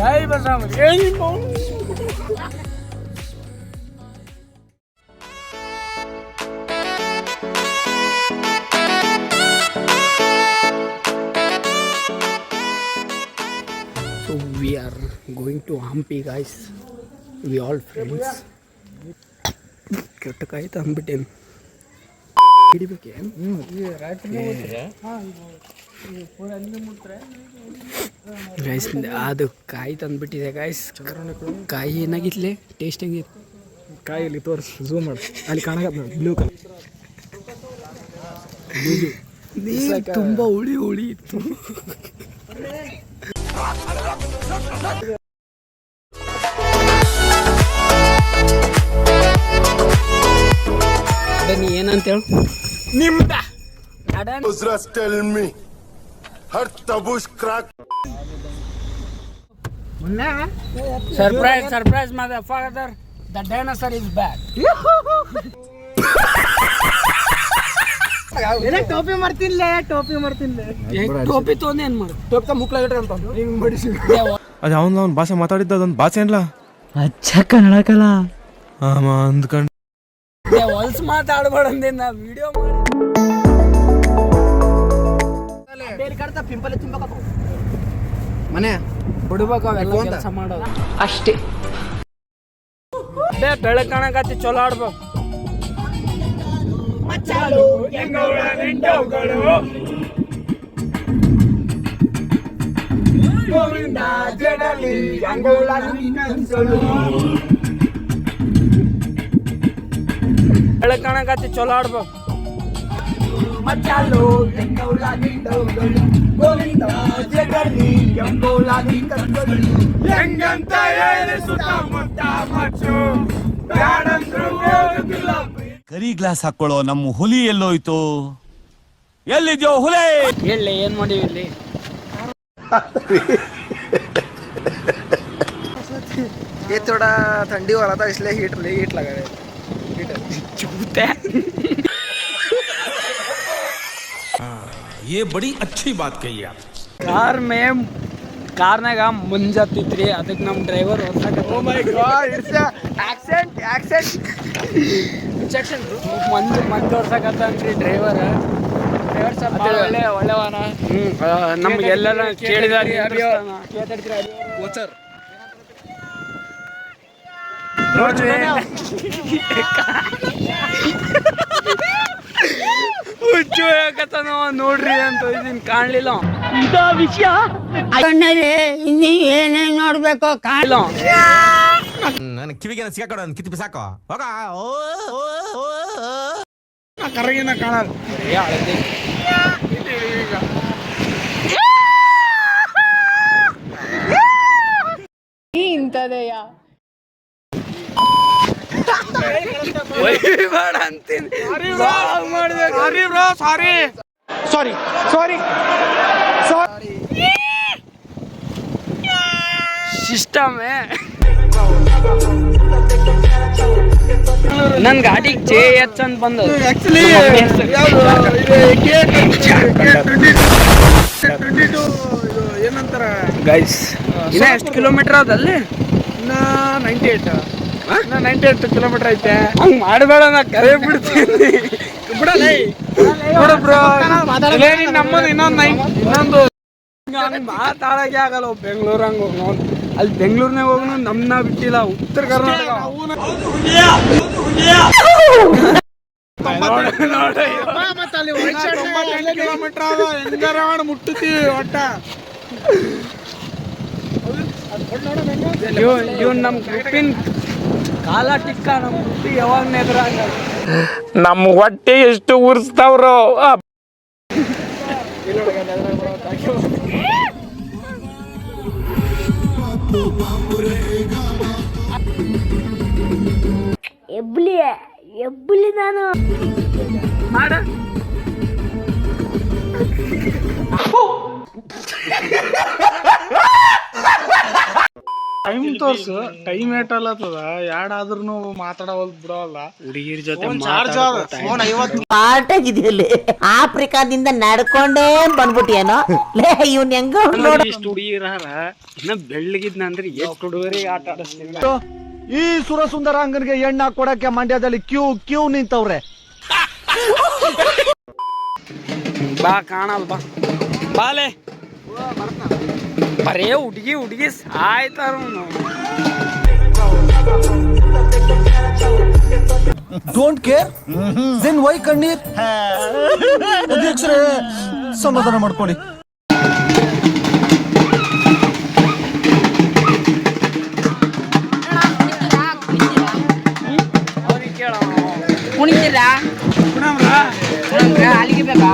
Ay, pasamos. So we are going to Hampi, guys. We all friends. ಕೆಟ್ಟ ಕಾಯಿ ತಂದ್ಬಿಟ್ಟೇನು ಹಿಡಿಬೇಕೆ guys ಅದು ಕಾಯಿ ತಂದ್ಬಿಟ್ಟಿದೆ guys. ಕಾಯಿ ಏನಾಗಿತ್ಲೆ, ಟೇಸ್ಟ್ ಹೆಂಗಿತ್ತು? ಕಾಯಲ್ಲಿ ತೋರಿಸಿ ಝೂಮ್ ಮಾಡಿ, ಅಲ್ಲಿ ಕಾಣಕತ್ತ ಬ್ಲೂ ಕಲರ್ ತುಂಬ ಹುಳಿ ಹುಳಿ ಇತ್ತು. ನೀ ಏನಂತ ಹೇಳು? ನಿಮ್ದ surprise motherfucker, the dinosaur is back. ಟೋಪಿ ಮಾಡ್ತಿನ್ಲೆ ಟೋಪಿ ತೊಂದು ಏನ್ ಮಾಡು? ಟೋಪಿ ಮುಕ್ಲಾಗಿಟ್ರೆ ಅಂತ ಅದು ಅವನ ಭಾಷೆ ಮಾತಾಡಿದ್ದ ಅದೊಂದು ಭಾಷೆ ಅನ್ಲ ಅಚ್ಚ ಕನ್ನಡ ಕಲ ಅಂದ್ಕೊಂಡು ಹೊಲ್ಸ್ ಮಾತಾಡ್ಬೇಡಂದೆ ನಾ ವಿಡಿಯೋ ಮಾಡಿ ಪಿಂಪಲ್ ತುಂಬಬೇಕು ಮನೆ ಬಿಡ್ಬೇಕು ಅವೆಲ್ಲ ಕೆಲಸ ಮಾಡೋದು ಅಷ್ಟೇ. ಬೆಳಗ್ಗೆ ಕಾಣಕತ್ತಿ ಚಲೋ ಆಡ್ಬೇಕು. ಬೆಳಗ್ಗೆ ಕಾಣಕತ್ತಿ ಚಲೋ ಆಡ್ಬೇಕು. ಕರಿ ಗ್ಲಾಸ್ ಹಾಕೊಳ್ಳೋ ನಮ್ಮ ಹುಲಿ ಎಲ್ಲೋಯ್ತು? ಎಲ್ಲಿದ್ಯೋ ಹುಲಿ? ಹೇಳಿ ಏನ್ ಮಾಡಿವಿ ಇಲ್ಲಿ? ये थोड़ा ठंडी हो रहा था इसलिए हीट लगा रहे चूते. ये बड़ी अच्छी बात कही आप. ಕಾರ್ನಾಗ ಮುಂಜಾತಿತ್ರಿ, ಅದಕ್ಕೆ ನಮ್ಮ driver Oh my god, it's a accent injection bro. ಮಂದಿ ಹೊರ್ಸಕತ್ತನ್ರಿ ಡ್ರೈವರ್ ಸ್ವಲ್ಪ ಒಳ್ಳೆವನ. ನಮ್ಗೆಲ್ಲ ಕೇಳಿದಾರೆ ವೋಚರ್ ಹುಚ್ಚು ಹೇಳಕತ್ತಾನ ನೋಡ್ರಿ ಅಂತ ಇದನ್ ಕಾಣ್ಲಿಲ್ಲ. ವಿಷಯ ಇನ್ನು ಏನೇನ್ ನೋಡ್ಬೇಕು ಕಾಣ್ಲಿಲ್ಲ. ನನ್ನ ಕಿವಿಗೆ ಸಿಗಾಕೊಡ ಕಿತ್ತಿ ಸಾಕೋ ಹೋಗ. ಕರಗಿನ ಕಾಣಲ್ಲ ಇಂತದೆಯ ಬೇಡ ಅಂತೀನಿ. ಸಿಸ್ಟಮ್ ನನ್ ಗಾಡಿಗೆ JH ಅಂತ ಬಂದದ್ದು. ಏನಂತಾರ ಗೈಸ್, ಇನ್ನ ಎಷ್ಟು ಕಿಲೋಮೀಟರ್ ಅದಲ್ಲಿ? ಇನ್ನ 98 ಕಿಲೋಮೀಟರ್ ಐತೆ. ಹಂಗ್ ಮಾಡಬೇಡ, ನಾ ಕರೆ ಬಿಡ್ತೀನಿ. ಬಿಡಲ್ಲ ನಮ್ಮದು ಇನ್ನೊಂದು ಹಂಗ್ ಮಾತಾಡಕ್ಕೆ ಆಗಲ್ಲ. ಬೆಂಗಳೂರು ಹಂಗ ಹೋಗ್ ಅಲ್ಲಿ ಬೆಂಗಳೂರ್ನಾಗ ಹೋಗ್ ನಮ್ನ ಬಿಟ್ಟಿಲ್ಲ. ಉತ್ತರ ಕರ್ನಾಟಕ 98 ಕಿಲೋಮೀಟರ್ ಅದ. ಹೆಂಗಾರ ಮಾಡಿ ಮುಟ್ಟುತ್ತೀವಿ ಒಟ್ಟ. ಇವ್ ನಮ್ ಗ್ರೂಪಿನ ಕಾಲ ಟಿಕ್ಕ. ನಮ್ ಗ್ರೂಪಿಗೆ ಯಾವಾಗ ಎದುರಾಗ ನಮ್ ಹೊಟ್ಟೆ ಎಷ್ಟು ಉರ್ಸ್ತಾವ್ರೋ. ಎಬ್ಬಲಿ ನಾನು ಮಾಡ ಟೈಮ್ ತೋರ್ಸು ಟೈಮ್ ಏಟಲ್ಲತ್ತದ ಯಾಡಾದ್ರೂ ಮಾತಾಡವಲ್ ಬಿಡವಲ್ಲ ಹುಡುಗಿರ್ ಜೊತೆ ಪಾರ್ಟ್ ಆಗಿದೆಯಲ್ಲಿ ಆಫ್ರಿಕಾದಿಂದ ನಡ್ಕೊಂಡೇ ಬಂದ್ಬಿಟ್ಟಿಯೇನೋ ಲೇ ಇವ್ನ ಹೆಂಗ ಇಷ್ಟು ಹುಡುಗಿರಾರ ಇನ್ನ ಬೆಳ್ಳಗಿದ್ನ ಅಂದ್ರೆ ಎಷ್ಟು ಹುಡುಗರಿಗೆ ಆಟ ಆಡಿಸ್ತೀವಿ. ಈ ಸುರಸುಂದರಾಂಗನಿಗೆ ಎಣ್ಣ ಕೊಡಕ್ಕೆ ಮಂಡ್ಯದಲ್ಲಿ ಕ್ಯೂ ನಿಂತವ್ರೆ. ಬಾ ಕಾಣಲ್ ಬಾ ಬಾಲೆ ಬರೇ ಹುಡುಗಿ ಸಾಯ್ತಾರ. ಡೋಂಟ್ ಕೇರ್ ದೆನ್ ವೈ ಕಣ್ಣೀರ್? ಅಧ್ಯಕ್ಷರೇ ಸಮಾಧಾನ ಮಾಡ್ಕೊಳ್ಳಿ. ಕುಣಿತೀರಾ ಅಲ್ಲಿಗೆ ಬೇಕಾ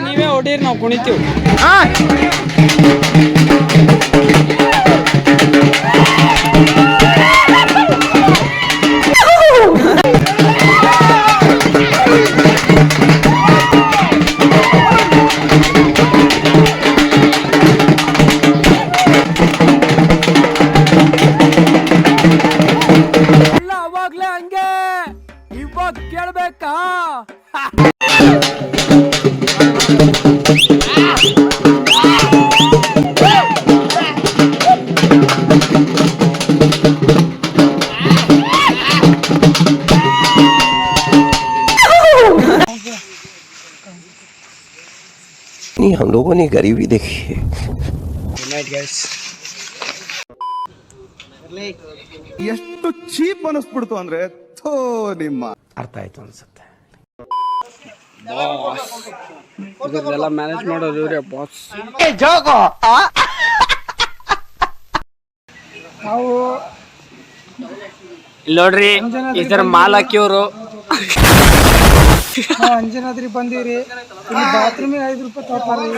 ನೀವೇ ಹೊಡೀರಿ ನಾವು ಕುಣಿತೀವಿ. ಅವಾಗ್ಲೇ ಹಂಗೆ ಇವಾಗ ಕೇಳ್ಬೇಕಾ? हम लोगों ने गरीबी देखी है. ಎಷ್ಟು ಚೀಪ್ ಅನಿಸ್ಬಿಡ್ತು ಅಂದ್ರೆ ಥೋ ನಿಮ್ಮ. ಅರ್ಥ ಆಯ್ತು ಅನ್ಸುತ್ತೆ. ಇದೆಲ್ಲ ಮ್ಯಾನೇಜ್ ಮಾಡೋದು ಇವ್ರೆ ಬಾಸ್. ನಾವು ನೋಡ್ರಿ ಇದರ ಮಾಲಕಿಯವರು ಅಂಜನಾದ್ರಿ ಬಂದಿವ್ರಿ. ಇಲ್ಲಿ ಬಾತ್ರೂಮಿಗೆ 5 ರೂಪಾಯಿ ತಗೋತಾರ್ರಿ.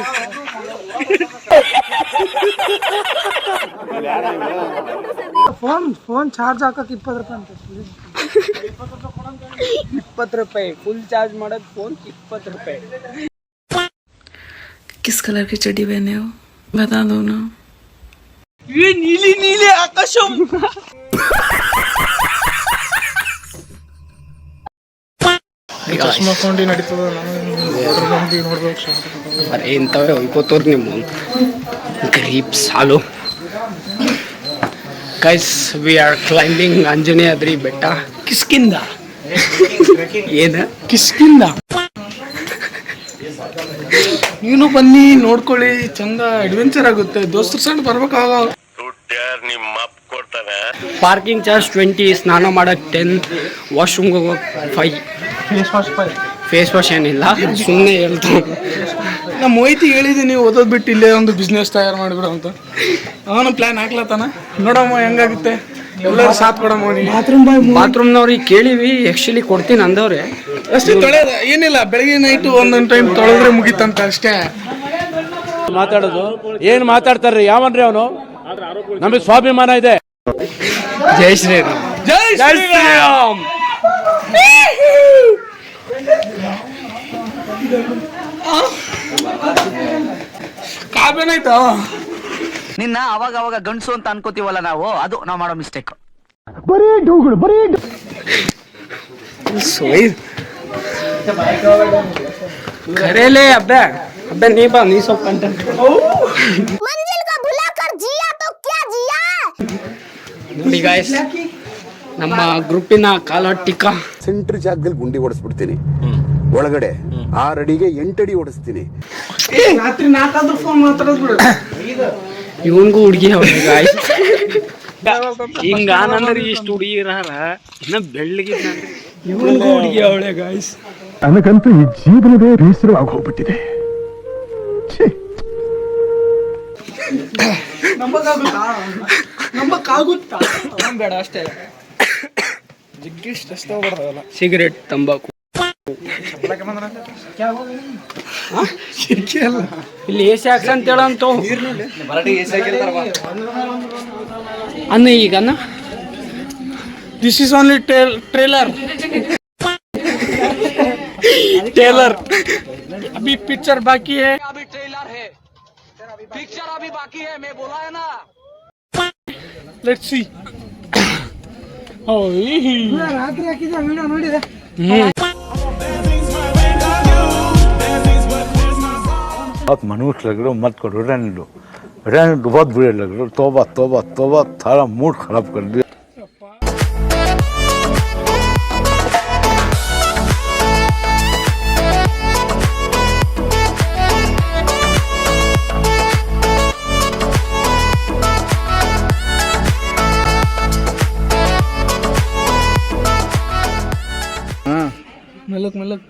ಫೋನ್ ಚಾರ್ಜ್ ಹಾಕಕ್ 20 ರೂಪಾಯಿ ಅಂತ. 20 ರೂಪಾಯಿ ಫುಲ್ ಚಾರ್ಜ್ ಮಾಡೋದು फोन 20 रुपए. किस कलर की चड्डी पहने हो बता दो ना. ये नीली नीले आकाशम. ಚಸ್ಮಾಕೊಂಡಿ ನಡೀತದ ಅರೆ ಇಂಥವೇ ಹೋಯ್ಕೋತವ್ರು ನಿಮ್ಮ ಗರೀಬ್ ಸಾಲು. Guys we are climbing Anjanadri ಬೆಟ್ಟ. ಕಿಸ್ಕಿಂದ ಏನ ಕಿಸ್ಕಿಂದ. ನೀನು ಬನ್ನಿ ನೋಡ್ಕೊಳ್ಳಿ, ಚಂದ ಅಡ್ವೆಂಚರ್ ಆಗುತ್ತೆ. ದೋಸ್ತರು ಸಣ್ಣ ಬರ್ಬೇಕಾಗ. ಪಾರ್ಕಿಂಗ್ ಚಾರ್ಜ್ 20, ಸ್ನಾನ ಮಾಡಕ್ 10, ವಾಶ್ರೂಮ್ಗೆ ಹೋಗೋಕೆ 5. ಫೇಸ್ ವಾಶ್ ಏನಿಲ್ಲ, ಸುಮ್ಮನೆ ಹೇಳ್ತಾರೆ. ನಮ್ಮ ಮೊಯ್ತಿ ಹೇಳಿದ್ದೀನಿ ಓದೋದು ಬಿಟ್ಟು ಇಲ್ಲೇ ಒಂದು ಬಿಸ್ನೆಸ್ ತಯಾರು ಮಾಡಿಬಿಡು ಅಂತ. ಅವನು ಪ್ಲ್ಯಾನ್ ಹಾಕ್ಲತ್ತಾನ, ನೋಡಮ್ಮ ಹೆಂಗಾಗುತ್ತೆ. ಎಲ್ಲರೂ ಸಾಥ್ ಕೊಡಮ್ಮ. ಬಾತ್ರೂಮ್ನವ್ರಿಗೆ ಕೇಳಿವಿ, ಆ್ಯಕ್ಚುಲಿ ಕೊಡ್ತೀನಿ ಅಂದವ್ರೆ. ಅಷ್ಟೇ ತೊಳೆಯೋದು ಏನಿಲ್ಲ, ಬೆಳಗ್ಗೆ ನೈಟು ಒಂದೊಂದು ಟೈಮ್ ತೊಳೆದ್ರೆ ಮುಗೀತಂತ ಅಷ್ಟೇ. ಮಾತಾಡೋದು ಏನ್ ಮಾತಾಡ್ತಾರ್ರಿ? ಯಾವನ್ರಿ ಅವನು? ನಮಗೆ ಸ್ವಾಭಿಮಾನ ಇದೆ. ಜೈ ಶ್ರೀರಾಮ್. ಜೈ ಶ್ರೀರಾಮ್. ಕಾಬೇನಾಯ್ತು. ನಿನ್ನ ಅವಾಗ ಅವಾಗ ಗಂಡಸು ಅಂತ ಅನ್ಕೋತೀವಲ್ಲ ನಾವು, ಅದು ನಾವು ಮಾಡೋ ಮಿಸ್ಟೇಕ್. ಖರೇಲೆ ಅಬ್ಬೆ ಅಬ್ಬೆ ನೀ ಬಾ, ನೀ ಸ್ವಲ್ಪ ಕಂಟೆಂಟ್. ನೋಡಿ ಗಾಯ್ಸ್, ನಮ್ಮ ಗ್ರೂಪಿನ ಕಾಲಟ್ಟಿಕ ಸೆಂಟ್ರ್ ಜಾಗದಲ್ಲಿ ಗುಂಡಿ ಹೊಡೆಸ್ಬಿಡ್ತೀನಿ. ಒಳಗಡೆ 6 ಅಡಿಗೆ 8 ಅಡಿ ಹೊಡೆಸ್ತೀನಿ. ರಾತ್ರಿ 4 ಆದ್ರೂ ಫೋನ್ ಮಾತಾಡೋದು ಬಿಡು. ಇವನ್ಗೂ ಹುಡುಗಿ ಅವಳು ಗಾಯ್ಸ್. ಹಿಂಗ ಅಂದ್ರೆ ಇಷ್ಟು ಹುಡುಗಿರಾರ ಇನ್ನ ಬೆಳ್ಳಗಿದ್ನಂದ್ರೆ ಇವನ್ಗೂ ಹುಡುಗಿ ಅವಳೆ ಗಾಯ್ಸ್. ನನಗಂತೂ ಈ ಜೀವನವೇ ಬೇಸರವಾಗಿ ಹೋಗ್ಬಿಟ್ಟಿದೆ. ನಂಬಕ್ಕಾಗುತ್ತಾ? ಬೇಡ ಅಷ್ಟೇ. ಸಿಗರೇಟ್, ತಂಬಾಕು ಇಲ್ಲಿ ಎಸಿ ಹಾಕ್ಸ ಅಂತ ಹೇಳಂತ ಅನ್ನ. ಈಗ ದಿಸ್ ಇಸ್ ಓನ್ಲಿ ಟ್ರೇಲರ್. अभी पिक्चर बाकी है. अभी ट्रेलर ಲೆಟ್ಸ್ ಸಿ ರಾತ್ರಿ ಹಾಕಿದ ವಿಡಿಯೋ ನೋಡಿದೆ. बहुत मनुष्य लग रहे हो, मत करो, रहने दो बहुत बुरे लग रहे हो। तौबा तौबा तौबा, सारा मूड खराब कर दिया। ಮೆಲ್ಲಕ್ ಮೆಲ್ಲಕ್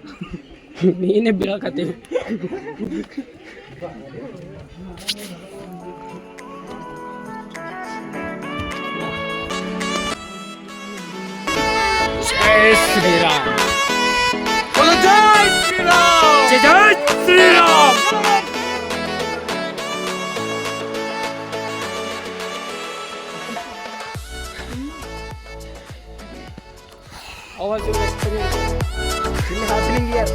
ನೀನೇ ಬೀಳಕತ್ತೀವಿ. ಜೈ ಶ್ರೀರಾಮ್, ಜೈ ಶ್ರೀರಾಮ್, ಜೈ ಶ್ರೀರಾಮ್. आवाज happening here.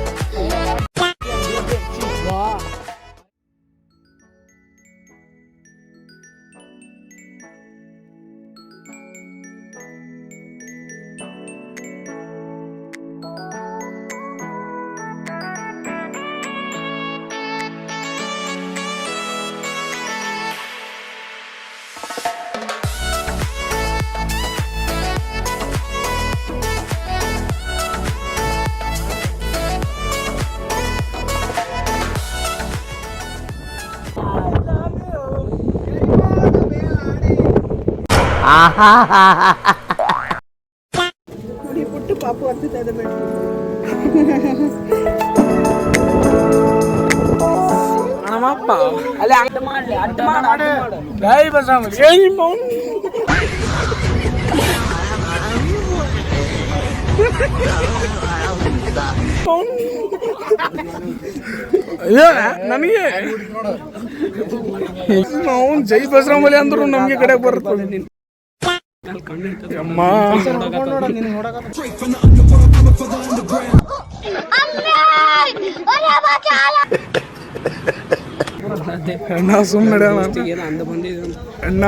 ಪುಟ್ಟು ಪಾಪು ಹತ್ತುತ್ತಾ ಇದೆ ಬೇಡ. ಹಣಮಪ್ಪ ಅಲ್ಲಿ ಅಡ್ಡ ಮಾಡ್ಲಿ, ಅಡ್ಡ ಮಾಡು. ಜೈ ಬಸರಾಮ, ಜೈ ಮೌನ್. ನನಗೆ ಅವ್ನು ಜೈ ಬಸರಾಮಲಿ ಅಂದ್ರು ನಮ್ಗೆ ಕಡೆ ಬರ್ತದೆ. ಅಮ್ಮ ಅಣ್ಣ ಸುಮ್ಮನೆ ಅಣ್ಣ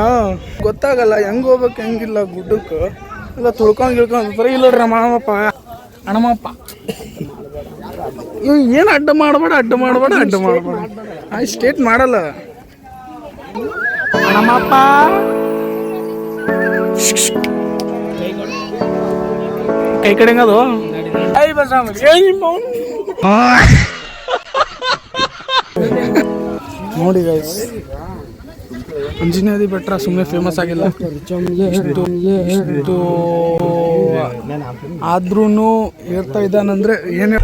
ಗೊತ್ತಾಗಲ್ಲ ಹೆಂಗ್ ಹೋಗ್ಬೇಕು ಹೆಂಗಿಲ್ಲ ಗುಡ್ಡಕ್ಕೆ ಎಲ್ಲ ತುಳ್ಕೊಂಡ್ ಗಿಳ್ಕೊಂಡ್ ಇಲ್ಲೋಡ್ರಿ ನಮ್ಮ ಹಣಮಪ್ಪ ಇವ್ ಏನು ಅಡ್ಡ ಮಾಡಬೇಡ ಆ ಸ್ಟೇಟ್ ಮಾಡಲ್ಲ ಹಣಮಪ್ಪ. ಕೈ ಕಡೆ ಅದು ನೋಡಿ ಗೈಸ್, ಅಂಜನೇಯ ಬೆಟ್ಟ ಸುಮ್ಮನೆ ಫೇಮಸ್ ಆಗಿಲ್ಲ, ಆದ್ರೂ ಹೇಳ್ತಾ ಇದ್ದಾನಂದ್ರೆ ಏನು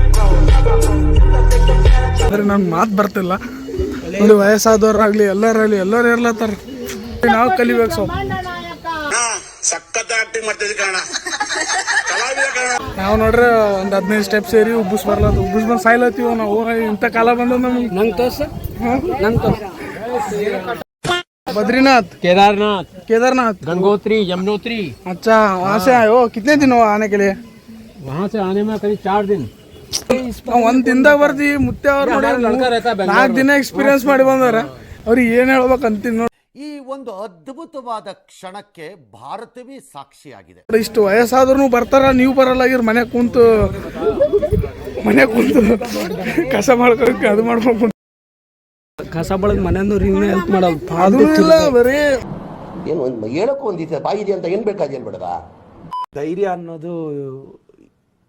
ಅಂದ್ರೆ ನನ್ ಮಾತು ಬರ್ತಿಲ್ಲ ನೋಡಿ. ವಯಸ್ಸಾದವ್ರಾಗ್ಲಿ ಎಲ್ಲರೂ ಇರ್ಲತ್ತಾರ, ನಾವು ಕಲಿಬೇಕು ಸ್ವಲ್ಪ. ನಾವು ನೋಡ್ರೆ ಒಂದು 15 ಸ್ಟೆಪ್ ಸೇರಿ ಉಬ್ಬಸ್ ಬರ್ಲತ್ತ, ಉಬ್ಬಸ್ ಬಂದು ಸಾಯ್ಲತ್ತೀವ ನಾವು. ಇಂಥ ಕಾಲ ಬಂದ ನಮ್ಗೆ. ನಂಗೆ ತೋರ್ಸ, ನಂಗೆ ತೋರ್ಸ. बद्रीनाथ, केदारनाथ, गंगोत्री, यमुनोत्री। अच्छा, वहाँ से आए हो? कितने दिन हुआ आने के लिए? वहाँ से आने में करीब 4 दिन। ಒಂದ್ ದಿನದಾಗ ಬರ್ದಿ ಮುತ್ತೆ ಅವ್ರು ನೋಡಿ 4 ದಿನ ಎಕ್ಸ್ಪೀರಿಯನ್ಸ್ ಮಾಡಿ ಬಂದಾರ. ಅವ್ರಿಗೆ ಏನ್ ಹೇಳ್ಬೇಕಂತೀನಿ ನೋಡಿ. ಈ ಒಂದು ಅದ್ಭುತವಾದ ಕ್ಷಣಕ್ಕೆ ಭಾರತವೇ ಸಾಕ್ಷಿಯಾಗಿದೆ. ಇಷ್ಟು ವಯಸ್ಸಾದ್ರೂ ಬರ್ತಾರ, ನೀವು ಬರಲ್ಲಾಗಿರ್ ಮನೆ ಕುಂತು ಕಸ ಮಾಡ್ಕೋಕ್ ಅದು ಮಾಡ್ಬೇಕು. ಕಸ ಬಳದ್ ಮನೆಯವ್ರು ಇನ್ನೂ ಹೆಲ್ಪ್ ಮಾಡೋದು ಅದು ಇಲ್ಲ. ಬರೀ ಏನು ಹೇಳಕ್ಕೂ ಒಂದಿದೆ ಬಾಯಿದೆ ಅಂತ ಏನ್ ಬೇಕಾದೇನ್ ಬೇಡದ. ಧೈರ್ಯ ಅನ್ನೋದು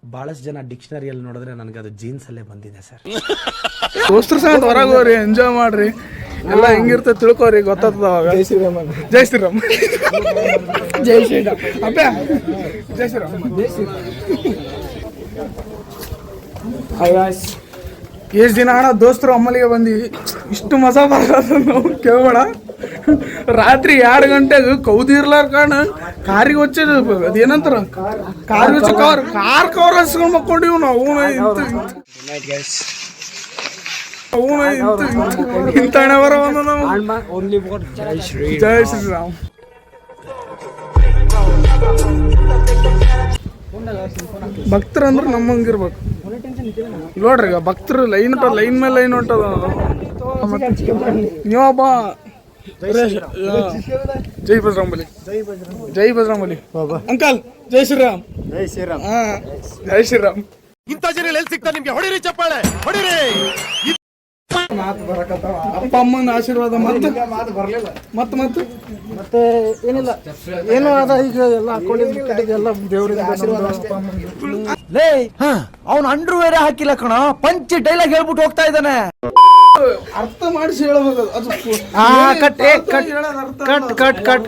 ಬಹಳಷ್ಟು ಜನ ಡಿಕ್ಷನರಿಯಲ್ಲಿ ನೋಡಿದ್ರೆ ನನಗೆ ಅದು ಜೀನ್ಸ್ ಅಲ್ಲೇ ಬಂದಿದೆ ಸರ್. ದೋಸ್ತರ ಸಂಗಡ ಹೊರಗೆ ಹೋಗ್ರಿ, ಎಂಜಾಯ್ ಮಾಡ್ರಿ, ಎಲ್ಲ ಹೆಂಗಿರ್ತದೆ ತಿಳ್ಕೊರಿ, ಗೊತ್ತಾಗ್ತದ ಅವಾಗ. ಜೈ ಶ್ರೀರಾಮ್, ಜೈ ಶ್ರೀರಾಮ್, ಜೈ ಶ್ರೀರಾಮ್ ಅಪ್ಪ, ಜೈ ಶ್ರೀರಾಮ್, ಜೈ ಶ್ರೀರಾಮ್. ಎಷ್ಟು ದಿನ ಅಣ್ಣ ದೋಸ್ತರು ಅಮ್ಮಲಿಗೆ ಬಂದಿವಿ, ಇಷ್ಟು ಮಜಾ ಬರೋದು ನಾವು ಕೇಳಬೇಡ. ರಾತ್ರಿ 2 ಗಂಟೆಗೆ ಕೌದಿರ್ಲಾರ ಕಾರಣ ಕಾರಿಗೆ ಹೊಚ್ಚ ಅದೇನಂತಾರ ಕಾರ್ ಹೊಚ್ಚ ಕಾರ್ ಕವರ್ ಹಚ್ಕೊಂಡು ಮಕ್ಕೊಂಡಿವ್ ನಾವು. ಇಂಥ ಹಣೆ ಬರ ಬಂದ ನಾವು. ಜೈ ಶ್ರೀರಾಮ್. ಭಕ್ತರಂದ್ರೆ ನಮ್ಮಂಗಿರ್ಬೇಕು ನೋಡ್ರಿ. ಈಗ ಭಕ್ತರು ಲೈನ್ ಮೇಲೆ ಲೈನ್ ಹೊಂಟದ. ನೀವೊಬ್ಬ ಜೈ ಬಜರಂಬಲಿ. ಜೈ ಬಜರಂಬಲಿ. ಅಂಕಲ್ ಜೈ ಶ್ರೀರಾಮ್. ಜೈ ಶ್ರೀರಾಮ್. ಜೈ ಶ್ರೀರಾಮ್. ಇಂಥ ಜನ ಎಲ್ಲಿ ಸಿಗ್ತಾರೆ ನಿಮ್ಗೆ? ಹೊಡಿರಿ ಚಪ್ಪಾಳೆ, ಹೊಡಿರಿ. ಮಾತು ಬರಕತ್ತಾವ. ಅಪ್ಪ ಅಮ್ಮನ ಆಶೀರ್ವಾದ ಮತ್ತೆ ಮತ್ತೆ ಏನಿಲ್ಲ, ಏನು ಅದ ಈಗ ಎಲ್ಲ ಹಾಕೊಂಡಿದ್ದು ಎಲ್ಲ ದೇವರಿಂದ ಲೇ ಅವ್ನು ಅಂಡ್ರೂ ಬೇರೆ ಹಾಕಿಲ್ಲ ಕಣ, ಪಂಚ್ ಡೈಲಾಗ್ ಹೇಳ್ಬಿಟ್ಟು ಹೋಗ್ತಾ ಇದ್ದಾನೆ. ಅರ್ಥ ಮಾಡಿಸಿ ಹೇಳಬೇಕು ಅದು.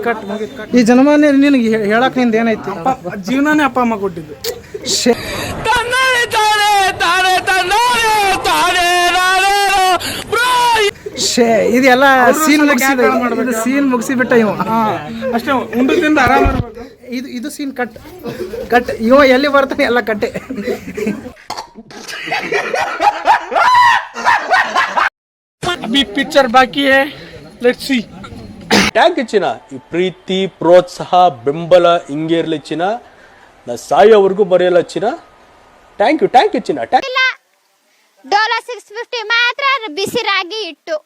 ಕಟ್. ಈ ಜನಮಾನ್ಯ ನಿನಗೆ ಹೇಳಕ್ ನಿಂದ ಏನೈತಿ? ಜೀವನನೇ ಅಪ್ಪ ಅಮ್ಮ ಕೊಟ್ಟಿದ್ದು. ಇದೆಲ್ಲ ಸೀನ್ ಮುಗಿಸಿಬಿಟ್ಟ ಇವ. ಅಷ್ಟೇ, ಉಂಡದಿಂದ ಆರಾಮ ಇದು ಸೀನ್ ಕಟ್ ಇವ ಎಲ್ಲಿ ಬರ್ತಾನೆ ಎಲ್ಲ ಕಟ್ಟೆ. ಅಭಿ ಪಿಕ್ಚರ್ ಬಾಕಿ ಲೆಟ್ಸ್ ಸಿ. ಟ್ಯಾಂಕ್ ಚಿನ್ನ, ಈ ಪ್ರೀತಿ ಪ್ರೋತ್ಸಾಹ ಬೆಂಬಲ ಹಿಂಗೆ ಇರ್ಲಿ ಚಿನ್ನ, ನಾ ಸಾಯೋವರೆಗೂ ಬರೆಯಲ್ಲ ಚಿನ್ನ. ಥ್ಯಾಂಕ್ ಯು ಚಿನ್ನ. ಡೋಲೋ 650 ಮಾತ್ರ ಬಿಸಿ ರಾಗಿ ಇಟ್ಟು